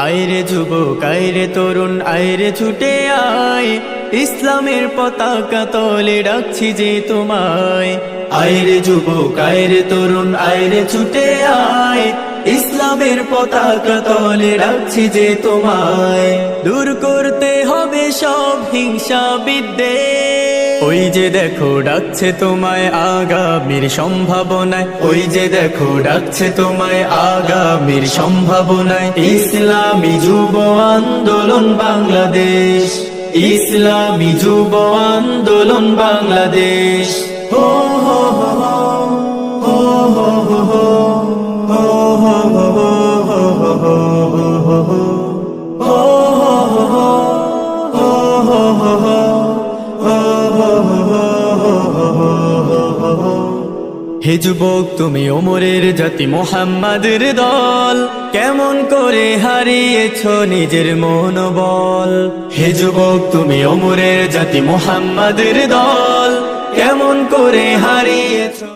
আয়রে যুবক আয়রে তরুণ আয়রে ছুটে আয়, ইসলামের পতাকা তলে রাখছি যে তোমায়। আয়রে যুবক আয়রে তরুণ আয়রে ছুটে আয়, ইসলামের পতাকা তলে রাখছি যে তোমায়। দূর করতে হবে সব হিংসা বিদ্বেষ, ওই যে দেখো ডাকছে তোমায় আগামীর সম্ভাবনায়, ওই যে দেখো ডাকছে তোমায় আগামীর সম্ভাবনায়। ইসলামী যুব আন্দোলন বাংলাদেশ, ইসলামী যুব আন্দোলন বাংলাদেশ। হো হো হো হো হো হো হো হে যুবক তুমি ওমরের জাতি মুহাম্মাদের দল, কেমন করে হারিয়েছো নিজের মনোবল। হে যুবক তুমি ওমরের জাতি মুহাম্মাদের দল, কেমন করে হারিয়েছো